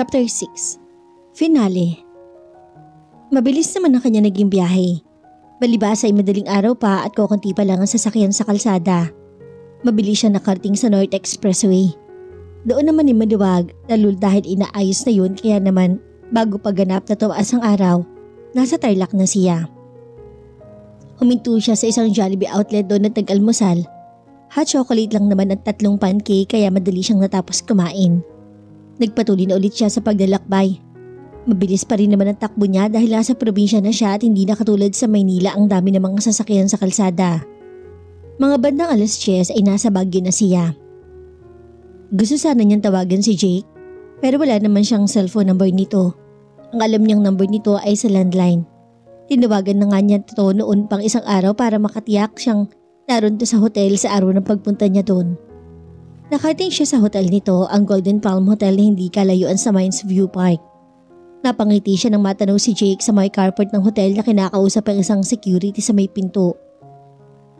Chapter 6. Finale. Mabilis naman ang kanya naging biyahe. Balibasa ay madaling araw pa at kukunti pa lang ang sasakyan sa kalsada. Mabilis siya nakarating sa North Expressway. Doon naman ay maliwag lalo dahil inaayos na yun kaya naman bago pagganap na tumaas ang araw, nasa Tarlac na siya. Huminto siya sa isang Jollibee outlet doon at nag-almusal. Hot chocolate lang naman at 3 pancake kaya madali siyang natapos kumain. Nagpatuloy na ulit siya sa paglalakbay. Mabilis pa rin naman ang takbo niya dahil nasa probinsya na siya at hindi na katulad sa Maynila ang dami ng mga sasakyan sa kalsada. Mga bandang 10:00 ay nasa Baguio na siya. Gusto sana niyang tawagan si Jake pero wala naman siyang cellphone number nito. Ang alam niyang number nito ay sa landline. Tinawagan na nga niya ito noon pang isang araw para makatiyak siyang naroon to sa hotel sa araw ng pagpunta niya doon. Nakarating siya sa hotel nito, ang Golden Palm Hotel na hindi kalayuan sa Mines View Park. Napangiti siya nang matanaw si Jake sa may carport ng hotel na kinakausap ang isang security sa may pinto.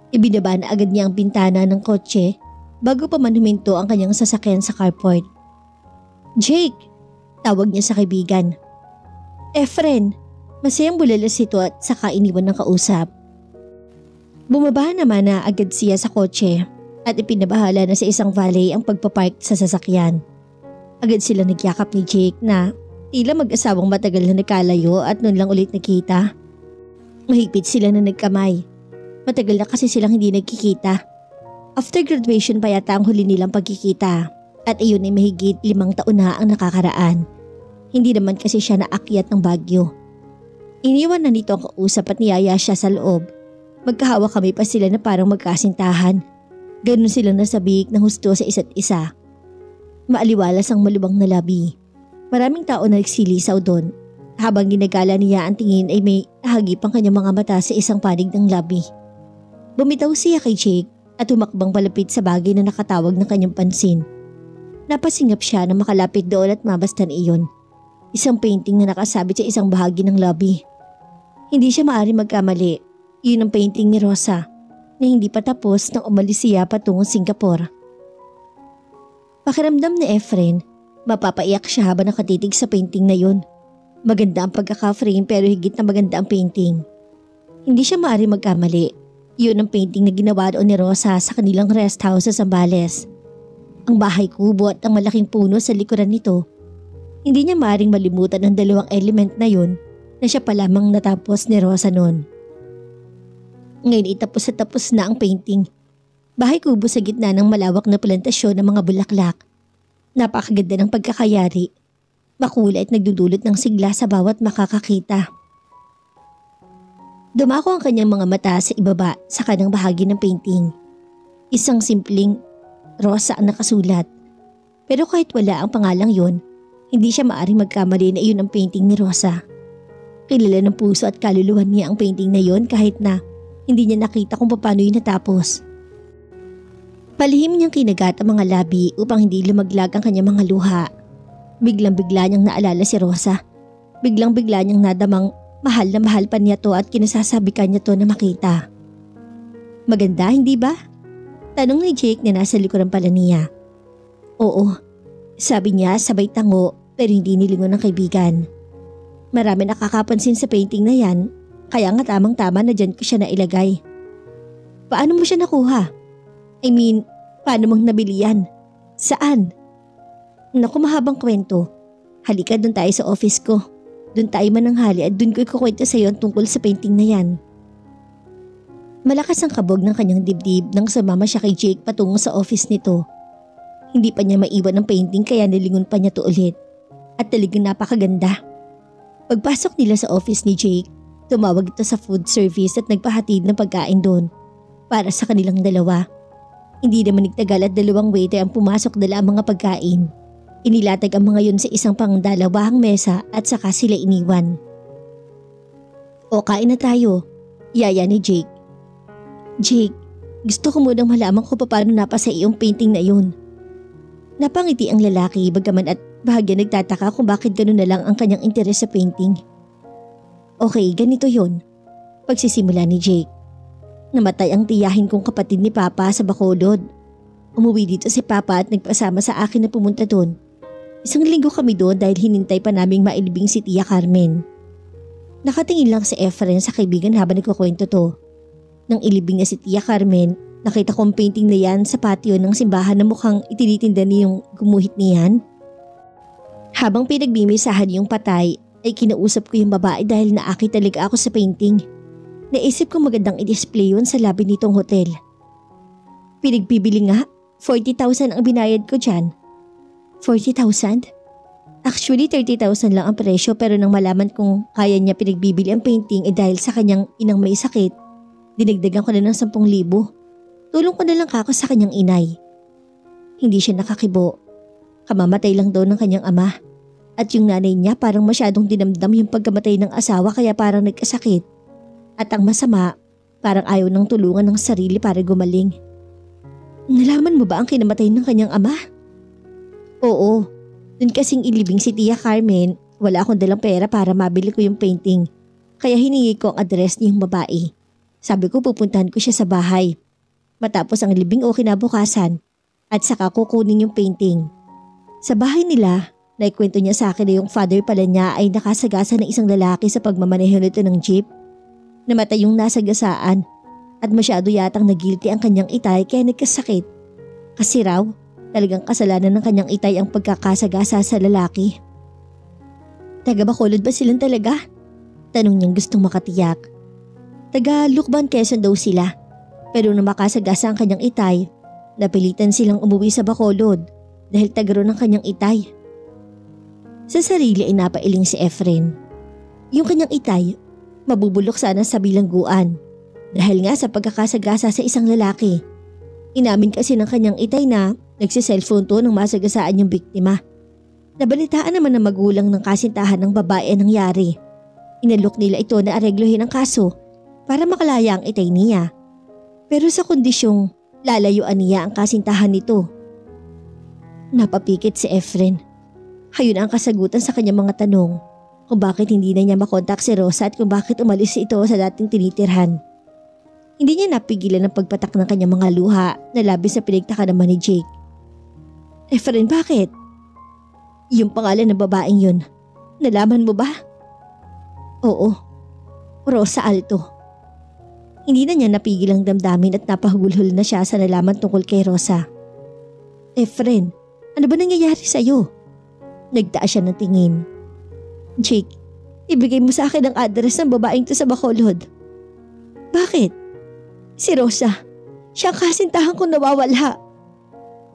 Ibinaba na agad niya ang bintana ng kotse bago pa man huminto ang kanyang sasakyan sa carport. "Jake!" Tawag niya sa kaibigan. "Efren!" Masayang bulalas ito at saka iniwan ng kausap. Bumaba naman na agad siya sa kotse at ipinabahala na sa isang valet ang pagpapark sa sasakyan. Agad sila nagyakap ni Jake na tila mag-asawang matagal na nagkalayo at noon lang ulit nakita. Mahigpit sila na nagkamay. Matagal na kasi silang hindi nagkikita. After graduation pa yata ang huli nilang pagkikita at iyon ay mahigit 5 taon na ang nakakaraan. Hindi naman kasi siya naakyat ng Baguio. Iniwan na nito ang kausap at niyaya siya sa loob. Magkahawa kami pa sila na parang magkasintahan. Ganun silang nasabik ng husto sa isa't isa. Maaliwalas ang malubang na labi. Maraming tao na nagsilisaw doon. Habang ginagala niya ang tingin ay may hagip ang kanyang mga mata sa isang panig ng labi. Bumitaw siya kay Jake at humakbang palapit sa bagay na nakatawag ng kanyang pansin. Napasingap siya na makalapit doon at mabastan iyon. Isang painting na nakasabit sa isang bahagi ng lobby. Hindi siya maaaring magkamali. Yun ang painting ni Rosa na hindi pa tapos nang umalis siya patungong Singapore. Pakiramdam ni Efren, mapapaiyak siya habang nakatitig sa painting na yun. Maganda ang pagkaka-frame pero higit na maganda ang painting. Hindi siya maaaring magkamali. Yun ang painting na ginawa doon ni Rosa sa kanilang rest house sa Zambales. Ang bahay kubo at ang malaking puno sa likuran nito. Hindi niya maaaring malimutan ang 2 element na yun na siya pa lamang natapos ni Rosa noon. Ngayon itapos at tapos na ang painting. Bahay kubo sa gitna ng malawak na plantasyon ng mga bulaklak. Napakaganda ng pagkakayari. Makulay at nagdudulot ng sigla sa bawat makakakita. Dumako ang kanyang mga mata sa ibaba sa kanang bahagi ng painting. Isang simpleng Rosa ang nakasulat. Pero kahit wala ang pangalang yon, hindi siya maaaring magkamali na iyon ang painting ni Rosa. Kilala ng puso at kaluluhan niya ang painting na yon kahit na hindi niya nakita kung paano yun natapos. Palihim niyang kinagat ang mga labi upang hindi lumaglag ang kanyang mga luha. Biglang-bigla niyang naalala si Rosa. Biglang-bigla niyang nadamang mahal na mahal pa niya to at kinasasabikan niya to na makita. "Maganda, hindi ba?" Tanong ni Jake na nasa likuran pala niya. "Oo," sabi niya sabay tango pero hindi nilingon ng kaibigan. "Marami nakakapansin sa painting na yan. Kaya nga tamang-tama na dyan ko siya nailagay." "Paano mo siya nakuha? I mean, paano mong nabili yan? Saan?" "Naku, mahabang kwento. Halika doon tayo sa office ko. Doon tayo mananghali at doon ko ikukwento sa iyo tungkol sa painting na yan." Malakas ang kabog ng kanyang dibdib nang sumama siya kay Jake patungo sa office nito. Hindi pa niya maiwan ang painting kaya nilingon pa niya to ulit. At talagang napakaganda. Pagpasok nila sa office ni Jake, tumawag ito sa food service at nagpahatid ng pagkain doon para sa kanilang dalawa. Hindi naman nagtagal at 2 waiter ang pumasok dala ang mga pagkain. Inilatag ang mga yun sa isang pangdalawahang mesa at saka sila iniwan. "O kain na tayo," yaya ni Jake. "Jake, gusto ko munang malaman kung paano napasa iyong painting na yun." Napangiti ang lalaki bagaman at bahagya nagtataka kung bakit gano'n na lang ang kanyang interes sa painting. "Okay, ganito yun." Pagsisimula ni Jake. "Namatay ang tiyahin kong kapatid ni Papa sa Bacolod. Umuwi dito si Papa at nagpasama sa akin na pumunta doon. Isang linggo kami doon dahil hinintay pa naming mailibing si Tia Carmen. Nakatingin lang si Efren sa kaibigan habang nagkukwento to. Nang ilibing na si Tia Carmen, nakita kong painting na yan sa patio ng simbahan na mukhang itinitinda niyong gumuhit niyan. Habang pinagbimisahan yung patay, ay kinausap ko yung babae dahil naakit talaga ako sa painting. Naisip ko magandang i-display yun sa labi nitong hotel. Pinagbibili nga, 40,000 ang binayad ko dyan. 40,000? Actually, 30,000 lang ang presyo pero nang malaman kong kaya niya pinagbibili ang painting dahil sa kanyang inang may sakit, dinagdagan ko na ng 10,000. Tulong ko na lang kako sa kanyang inay. Hindi siya nakakibo. Kamamatay lang daw ng kanyang ama. At yung nanay niya parang masyadong dinamdam yung pagkamatay ng asawa kaya parang nagkasakit. At ang masama, parang ayaw ng tulungan ng sarili para gumaling. Nalaman mo ba ang kinamatay ng kanyang ama? Oo. Dun kasing ilibing si Tia Carmen, wala akong dalang pera para mabili ko yung painting. Kaya hiningi ko ang address niyang babae. Sabi ko pupuntahan ko siya sa bahay. Matapos ang libing o kinabukasan at saka kukunin yung painting. Sa bahay nila, naikwento niya sa akin na yung father pala niya ay nakasagasa ng isang lalaki sa pagmamaneho nito ng jeep. Namatay yung nasagasaan at masyado yatang nagilty ang kanyang itay kaya nagkasakit. Kasi raw, talagang kasalanan ng kanyang itay ang pagkakasagasa sa lalaki. Taga Bacolod ba silang talaga? Tanong niyang gustong makatiyak. Taga Lucban, Quezon daw sila. Pero nang makasagasa ang kanyang itay, napilitan silang umuwi sa Bacolod dahil taga ron ang kanyang itay. Sa sarili ay napailing si Efren. Yung kanyang itay, mabubulok sana sa bilangguan dahil nga sa pagkakasagasa sa isang lalaki. Inamin kasi ng kanyang itay na nagsiselfone to nang masagasaan yung biktima. Nabalitaan naman ng magulang ng kasintahan ng babae ang nangyari. Inalok nila ito na areglohin ang kaso para makalaya ang itay niya. Pero sa kondisyong lalayuan niya ang kasintahan nito. Napapikit si Efren. Hayun ang kasagutan sa kanyang mga tanong kung bakit hindi na niya makontak si Rosa at kung bakit umalis ito sa dating tinitirhan. Hindi niya napigilan ang pagpatak ng kanyang mga luha na labis na pinagtaka naman ni Jake. Efren, bakit? Yung pangalan ng babaeng yun, nalaman mo ba? Oo, Rosa Alto. Hindi na niya napigil ang damdamin at napahulhol na siya sa nalaman tungkol kay Rosa. Efren, ano ba nangyayari sa'yo? Nagtaas siya ng tingin. Jake, ibigay mo sa akin ang address ng babaeng to sa Bacolod. Bakit? Si Rosa, siya ang kasintahan kong nawawala.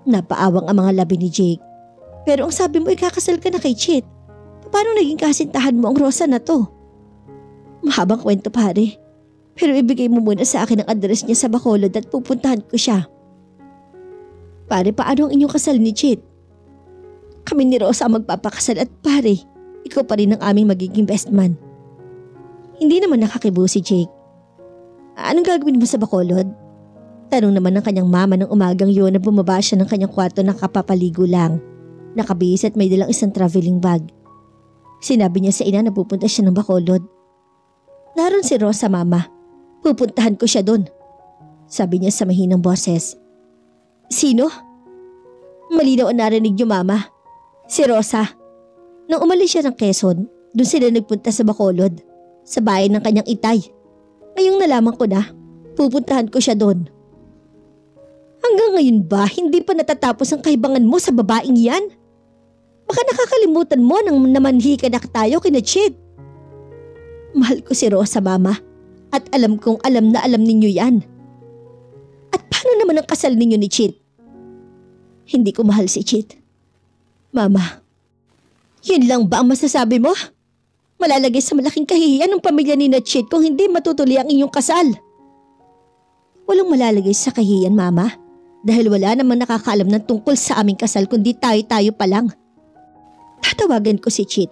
Napaawang ang mga labi ni Jake. Pero ang sabi mo ikakasal ka na kay Chit. Paano naging kasintahan mo ang Rosa na to? Mahabang kwento pare. Pero ibigay mo muna sa akin ang address niya sa Bacolod at pupuntahan ko siya. Pare, paano ang inyong kasal ni Chit? Kami ni Rosa ang magpapakasal at pare, ikaw pa rin ang aming magiging best man. Hindi naman nakakibo si Jake. Anong gagawin mo sa Bacolod? Tanong naman ng kanyang mama ng umagang yun na bumaba siya ng kanyang kwarto na kapapaligo lang. Nakabihis at may dalang isang traveling bag. Sinabi niya sa ina na pupunta siya ng Bacolod. Naroon si Rosa, mama. Pupuntahan ko siya doon. Sabi niya sa mahinang boses. Sino? Malinaw ang narinig niyo, mama. Si Rosa. Nang umalis siya ng Quezon, doon sila nagpunta sa Bacolod. Sa bahay ng kanyang itay. Ngayong nalaman ko na, pupuntahan ko siya doon. Hanggang ngayon ba, hindi pa natatapos ang kahibangan mo sa babaeng yan? Baka nakakalimutan mo nang namanhi ka na tayo kina Chit. Mahal ko si Rosa, mama. At alam kong alam na alam ninyo yan. At paano naman ang kasal ninyo ni Chit? Hindi ko mahal si Chit. Mama, yun lang ba ang masasabi mo? Malalagay sa malaking kahihiyan ng pamilya ni Chit kung hindi matutuloy ang inyong kasal. Walang malalagay sa kahihiyan, mama. Dahil wala namang nakakaalam ng tungkol sa aming kasal kundi tayo-tayo pa lang. Tatawagan ko si Chit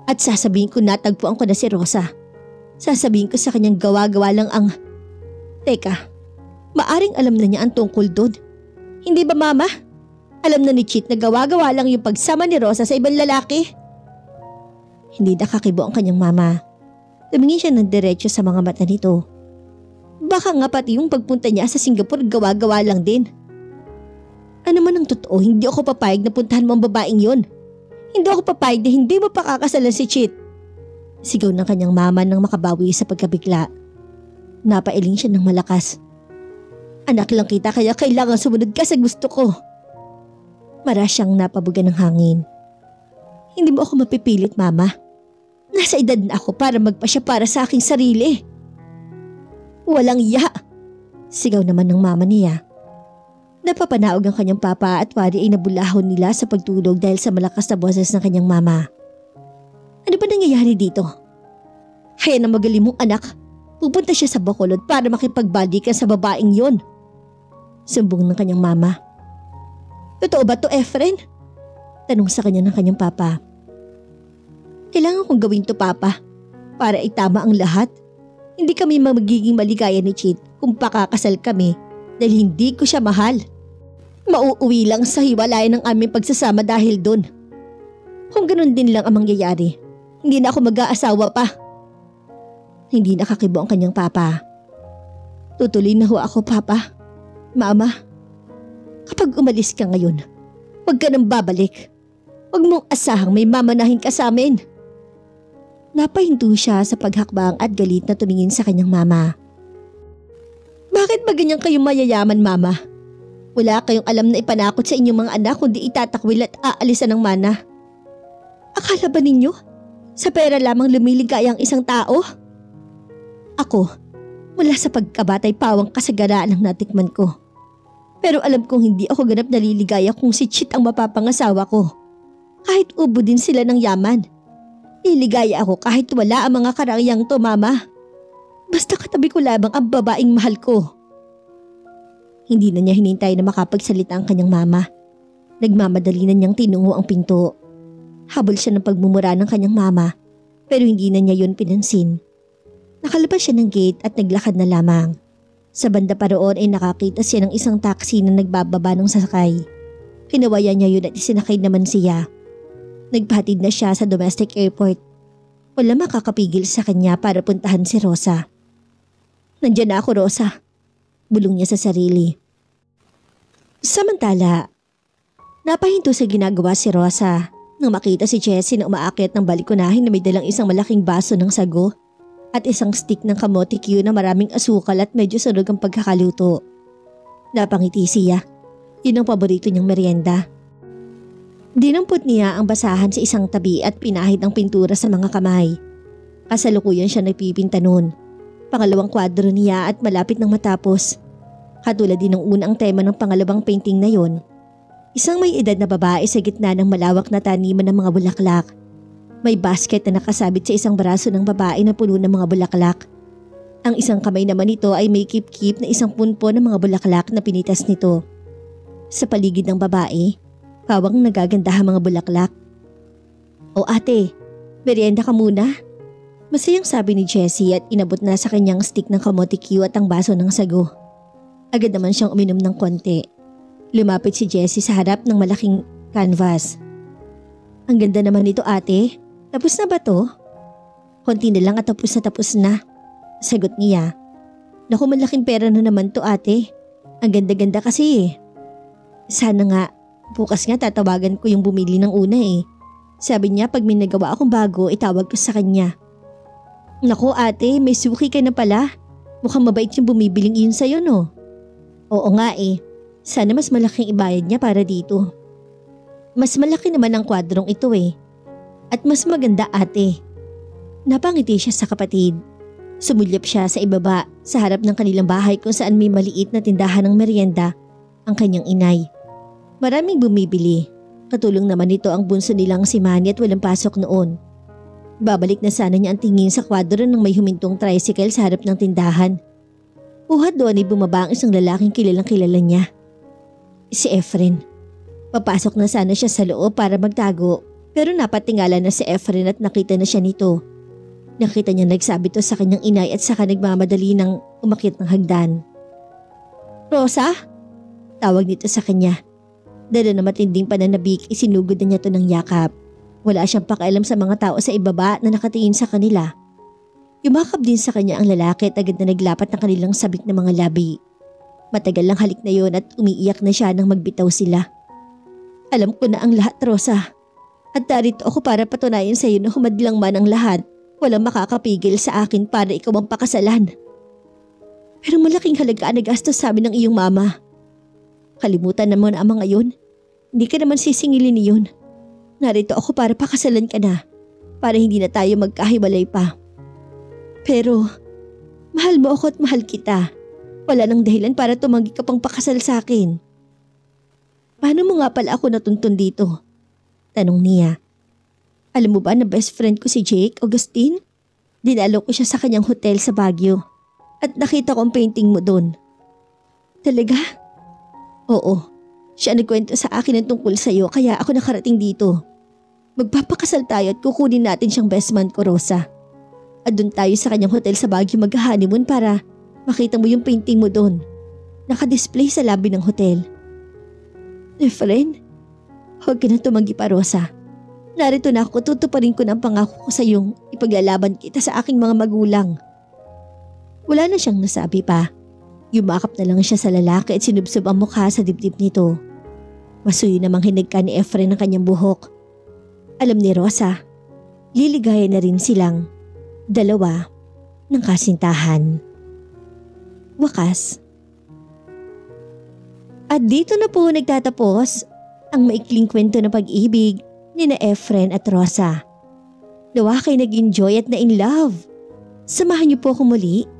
at sasabihin ko natagpuan ko na si Rosa. Sasabihin ko sa kanyang gawa-gawa lang ang… Teka, maaring alam na niya ang tungkol doon. Hindi ba, mama? Alam na ni Chit na gawa-gawa lang yung pagsama ni Rosa sa ibang lalaki. Hindi nakakibo ang kanyang mama. Tumingin siya ng diretso sa mga mata nito. Baka nga pati yung pagpunta niya sa Singapore gawa-gawa lang din. Ano man ang totoo, hindi ako papayag na puntahan mo ang babaeng yon. Hindi ako papayag na hindi mo pakakasalan si Chit. Sigaw ng kanyang mama nang makabawi sa pagkabigla. Napailing siya ng malakas. Anak lang kita kaya kailangan sumunod ka sa gusto ko. Mara siyang napabuga ng hangin. Hindi mo ako mapipilit, mama. Nasa edad na ako para magpasya para sa aking sarili. Walang iya! Sigaw naman ng mama niya. Napapanaog ang kanyang papa at wari ay nabulahon nila sa pagtulog dahil sa malakas na boses ng kanyang mama. Ano ba nangyayari dito? Kaya na magaling mong anak, pupunta siya sa Bacolod para makipagbalikan sa babaeng yon. Sumbong ng kanyang mama. Totoo ba to, Efren? Tanong sa kanya ng kanyang papa. Kailangan kong gawin to, papa, para itama ang lahat. Hindi kami magiging maligaya ni Chit kung pakakasal kami dahil hindi ko siya mahal. Mauuwi lang sa hiwalayan ng aming pagsasama dahil doon. Kung ganun din lang ang mangyayari, hindi na ako mag-aasawa pa. Hindi nakakibo ang kanyang papa. Tutuloy na ho ako, papa. Mama, kapag umalis ka ngayon, huwag ka nang babalik. Huwag mong asahang may mamanahin ka sa amin. Napahinto siya sa paghakbang at galit na tumingin sa kanyang mama. Bakit ba ganyan kayong mayayaman, mama? Wala kayong alam na ipanakot sa inyong mga anak kundi itatakwil at aalisan ng mana. Akala ba ninyo? Sa pera lamang lumiligaya ang isang tao? Ako, mula sa pagkabatay pawang kasaganaan ang natikman ko. Pero alam kong hindi ako ganap naliligaya kung si Chit ang mapapangasawa ko. Kahit ubo din sila ng yaman. Liligaya ako kahit wala ang mga karangyang to, mama. Basta katabi ko lamang ang babaeng mahal ko. Hindi na niya hinintay na makapagsalita ang kanyang mama. Nagmamadali na niyang tinungo ang pinto. Habol siya ng pagmumura ng kanyang mama pero hindi na niya yun pinansin. Nakalabas siya ng gate at naglakad na lamang. Sa banda pa roon ay nakakita siya ng isang taxi na nagbababa ng sasakay. Kinawayan niya yun at isinakay naman siya. Nagpahatid na siya sa domestic airport. Wala makakapigil sa kanya para puntahan si Rosa. Nandiyan na ako, Rosa. Bulong niya sa sarili. Samantala, napahinto sa ginagawa si Rosa nang makita si Jessie na umaakyat ng balikonahin na may dalang isang malaking baso ng sago at isang stick ng kamote Q na maraming asukal at medyo sunog ang pagkakaluto. Napangiti siya. Yun ang paborito niyang merienda. Dinampot niya ang basahan sa isang tabi at pinahid ang pintura sa mga kamay. Kasalukuyan siya nagpipinta noon. Pangalawang kwadro niya at malapit nang matapos. Katulad din ng unang tema ng pangalawang painting na yon. Isang may edad na babae sa gitna ng malawak na taniman ng mga bulaklak. May basket na nakasabit sa isang braso ng babae na puno ng mga bulaklak. Ang isang kamay naman nito ay may kip-kip na isang punpo ng mga bulaklak na pinitas nito. Sa paligid ng babae, pawang nagagandahan mga bulaklak. O ate, merienda ka muna. Masayang sabi ni Jessie at inabot na sa kanyang stick ng kamote Q at ang baso ng sago. Agad naman siyang uminom ng konti. Lumapit si Jessie sa harap ng malaking canvas. Ang ganda naman nito, ate. Tapos na ba to? Konti na lang at tapos na. Sagot niya. Naku, malaking pera na naman to, ate. Ang ganda-ganda kasi eh. Sana nga, bukas nga tatawagan ko yung bumili ng una eh. Sabi niya pag may nagawa akong bago, itawag ko sa kanya. Naku ate, may suki ka na pala. Mukhang mabait yung bumibiling iyon sa'yo, no? Oo nga eh. Sana mas malaking ibayad niya para dito. Mas malaki naman ang kwadrong ito eh. At mas maganda, ate. Napangiti siya sa kapatid. Sumulyap siya sa ibaba sa harap ng kanilang bahay kung saan may maliit na tindahan ng merienda ang kanyang inay. Maraming bumibili. Katulong naman nito ang bunso nilang si Manny at walang pasok noon. Babalik na sana niya ang tingin sa kwadro nang may humintong tricycle sa harap ng tindahan. Buhat doon ay bumaba ang isang lalaking kilalang kilala niya. Si Efren. Papasok na sana siya sa loob para magtago pero napatingala na si Efren at nakita na siya nito. Nakita niya nagsabi to sa kanyang inay at saka nagmamadali ng umakyat ng hagdan. Rosa? Tawag nito sa kanya. Dala na matinding pananabik, isinugod na niya to ng yakap. Wala siyang pakialam sa mga tao sa ibaba na nakatingin sa kanila. Yumakap din sa kanya ang lalaki at agad na naglapat ng kanilang sabik na mga labi. Matagal lang halik na yon at umiiyak na siya nang magbitaw sila. Alam ko na ang lahat, Rosa. At narito ako para patunayan sa iyo na humadlang man ang lahat, walang makakapigil sa akin para ikaw ang pakasalan. Pero malaking halaga ang nagastos sa amin ng iyong mama. Kalimutan naman ang mga yun. Hindi ka naman sisingilin niyon. Narito ako para pakasalan ka na, para hindi na tayo magkahiwalay pa. Pero, mahal mo ako at mahal kita. Wala nang dahilan para tumanggi ka pang pakasal sa akin. Paano mo nga pala ako natuntun dito? Tanong niya. Alam mo ba na best friend ko si Jake Augustine? Dinalo ko siya sa kanyang hotel sa Baguio at nakita ko ang painting mo doon. Talaga? Oo. Siya nagkwento sa akin ng tungkol sa iyo kaya ako nakarating dito. Magpapakasal tayo at kukunin natin siyang best man ko, Rosa. At doon tayo sa kanyang hotel sa Baguio mag-honeymoon para makita mo yung painting mo doon. Naka-display sa lobby ng hotel. Friend, huwag ka na tumanggi pa, Rosa. Narito na ako, tutuparin ko ng pangako ko sa iyong ipaglalaban kita sa aking mga magulang. Wala na siyang nasabi pa. Yumakap na lang siya sa lalaki at sinubsob ang mukha sa dibdib nito. Masuyo namang hinagka ni Efren ang kanyang buhok. Alam ni Rosa, liligaya na rin silang dalawa ng kasintahan. Wakas. At dito na po nagtatapos ang maikling kwento ng pag-ibig ni na Efren at Rosa. Nawa kayo nag-enjoy at na in love. Samahan niyo po ako muli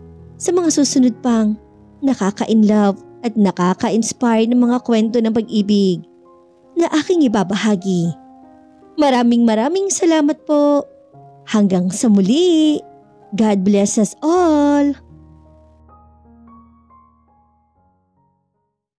sa mga susunod pang nakaka-in-love at nakaka-inspire ng mga kwento ng pag-ibig na aking ibabahagi. Maraming salamat po. Hanggang sa muli. God bless us all.